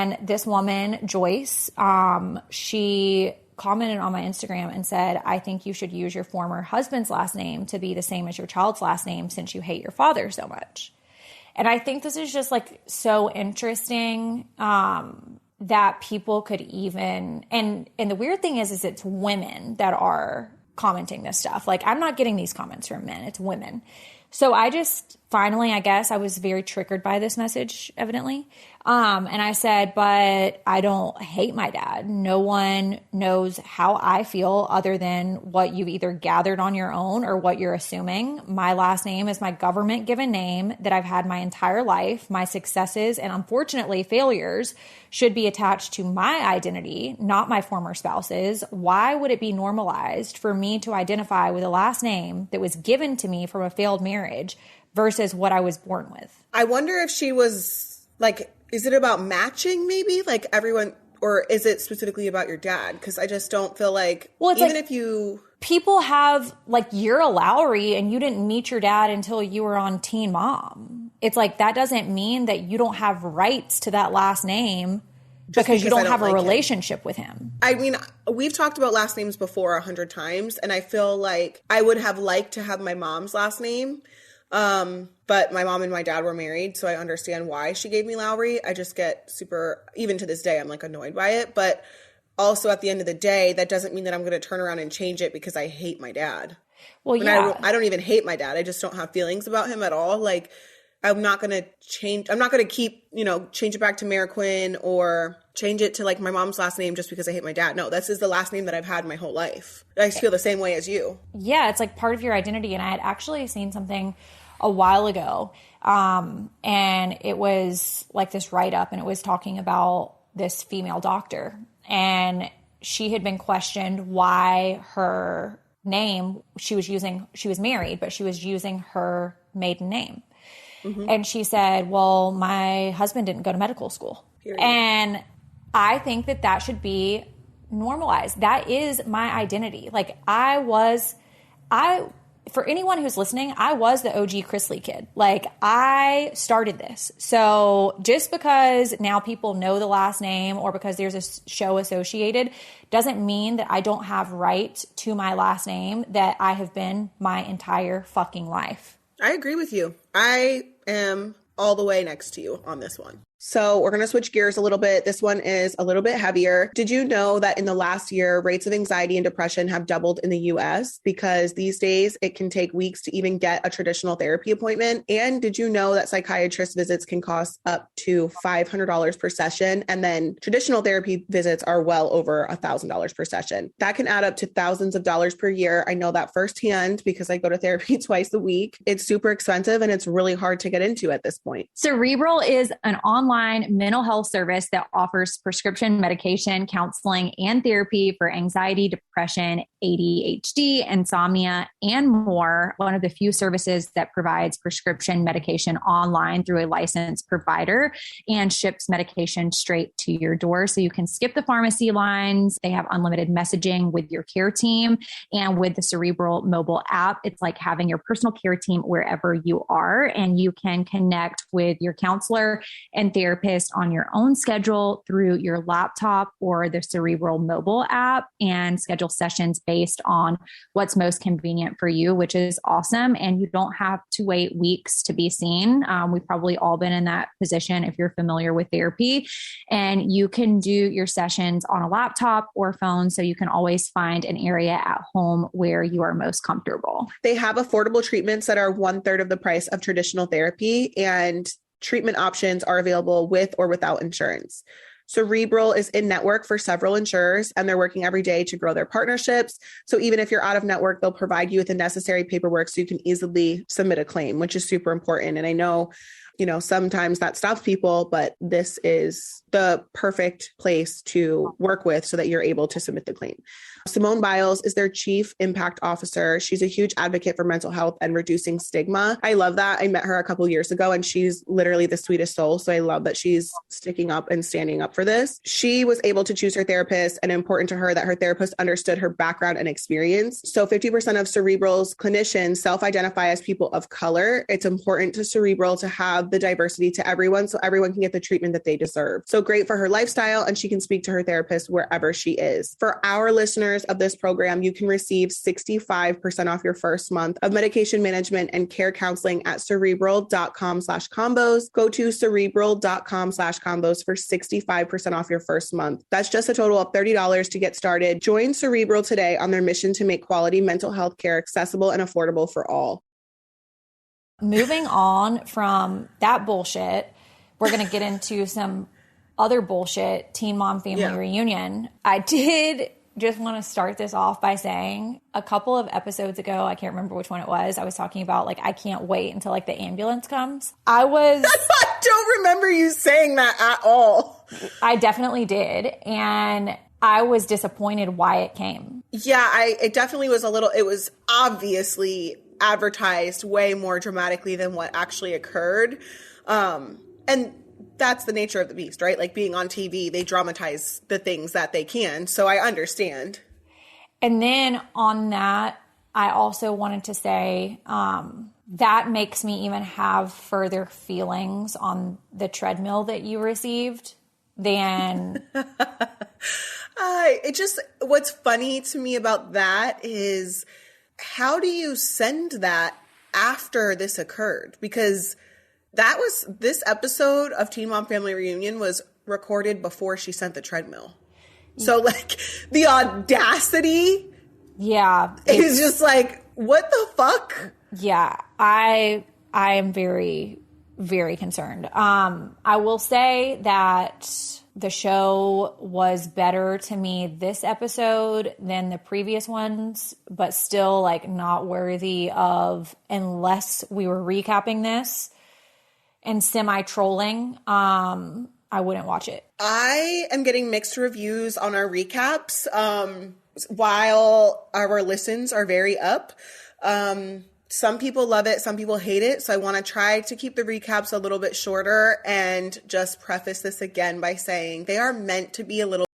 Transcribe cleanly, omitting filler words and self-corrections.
And this woman, Joyce, she commented on my Instagram and said, I think you should use your former husband's last name to be the same as your child's last name since you hate your father so much. And I think this is just like so interesting that people could even, and the weird thing is it's women that are commenting this stuff. Like, I'm not getting these comments from men, it's women. So I just finally, I guess I was very triggered by this message, evidently. And I said, but I don't hate my dad. No one knows how I feel other than what you've either gathered on your own or what you're assuming. My last name is my government given name that I've had my entire life. My successes and unfortunately failures should be attached to my identity, not my former spouse's. Why would it be normalized for me to identify with a last name that was given to me from a failed marriage versus what I was born with? I wonder if she was like, is it about matching maybe? Like everyone, or is it specifically about your dad? Because I just don't feel like, well, it's even like, if you... People have, like, you're a Lowry and you didn't meet your dad until you were on Teen Mom. It's like, that doesn't mean that you don't have rights to that last name because you don't have a relationship with him. I mean, we've talked about last names before 100 times, and I feel like I would have liked to have my mom's last name. But my mom and my dad were married, so I understand why she gave me Lowry. I just get super, even to this day, I'm like annoyed by it. But also at the end of the day, that doesn't mean that I'm going to turn around and change it because I hate my dad. Well, yeah. I don't even hate my dad. I just don't have feelings about him at all. Like, I'm not going to change. I'm not going to keep, change it back to Mariquin or change it to like my mom's last name just because I hate my dad. No, this is the last name that I've had my whole life. I feel the same way as you. Yeah, it's like part of your identity. And I had actually seen something a while ago. And it was like this write-up, and it was talking about this female doctor. And she had been questioned why her name, she was married, but she was using her maiden name. Mm-hmm. And she said, well, my husband didn't go to medical school. Period. And I think that should be normalized. That is my identity. Like for anyone who's listening, I was the OG Chrisley kid. Like, I started this. So just because now people know the last name or because there's a show associated doesn't mean that I don't have right to my last name that I have been my entire fucking life. I agree with you. I am all the way next to you on this one. So we're going to switch gears a little bit. This one is a little bit heavier. Did you know that in the last year, rates of anxiety and depression have doubled in the US? Because these days it can take weeks to even get a traditional therapy appointment. And did you know that psychiatrist visits can cost up to $500 per session? And then traditional therapy visits are well over $1,000 per session. That can add up to thousands of dollars per year. I know that firsthand because I go to therapy twice a week. It's super expensive and it's really hard to get into at this point. Cerebral is an online mental health service that offers prescription medication, counseling, and therapy for anxiety, depression, ADHD, insomnia, and more. One of the few services that provides prescription medication online through a licensed provider and ships medication straight to your door. So you can skip the pharmacy lines. They have unlimited messaging with your care team. And with the Cerebral mobile app, it's like having your personal care team wherever you are. And you can connect with your counselor and therapist on your own schedule through your laptop or the Cerebral mobile app and schedule sessions based on what's most convenient for you, which is awesome. And you don't have to wait weeks to be seen. We've probably all been in that position if you're familiar with therapy. And you can do your sessions on a laptop or phone, so you can always find an area at home where you are most comfortable. They have affordable treatments that are 1/3 of the price of traditional therapy, and treatment options are available with or without insurance. Cerebral is in network for several insurers, and they're working every day to grow their partnerships. So even if you're out of network, they'll provide you with the necessary paperwork so you can easily submit a claim, which is super important. And I know, sometimes that stops people, but this is the perfect place to work with so that you're able to submit the claim. Simone Biles is their chief impact officer. She's a huge advocate for mental health and reducing stigma. I love that. I met her a couple of years ago and she's literally the sweetest soul. So I love that she's sticking up and standing up for this. She was able to choose her therapist, and important to her that her therapist understood her background and experience. So 50% of Cerebral's clinicians self-identify as people of color. It's important to Cerebral to have of the diversity to everyone so everyone can get the treatment that they deserve. So great for her lifestyle, and she can speak to her therapist wherever she is. For our listeners of this program, you can receive 65% off your first month of medication management and care counseling at Cerebral.com/combos. Go to Cerebral.com/combos for 65% off your first month. That's just a total of $30 to get started. Join Cerebral today on their mission to make quality mental health care accessible and affordable for all. Moving on from that bullshit, we're going to get into some other bullshit, Teen Mom Family Reunion. I did just want to start this off by saying a couple of episodes ago, I can't remember which one it was, I was talking about like, I can't wait until like the ambulance comes. I don't remember you saying that at all. I definitely did. And I was disappointed why it came. Yeah, it definitely was it was obviously advertised way more dramatically than what actually occurred. And that's the nature of the beast, right? Like being on TV, they dramatize the things that they can. So I understand. And then on that, I also wanted to say that makes me even have further feelings on the treadmill that you received than... What's funny to me about that is how do you send that after this occurred? Because this episode of Teen Mom Family Reunion was recorded before she sent the treadmill. So like the audacity is just like, what the fuck? Yeah, I am very, very concerned. I will say that the show was better to me this episode than the previous ones, but still like not worthy of, unless we were recapping this and semi-trolling, I wouldn't watch it. I am getting mixed reviews on our recaps, while our listens are very up. Some people love it, some people hate it. So I want to try to keep the recaps a little bit shorter and just preface this again by saying they are meant to be a little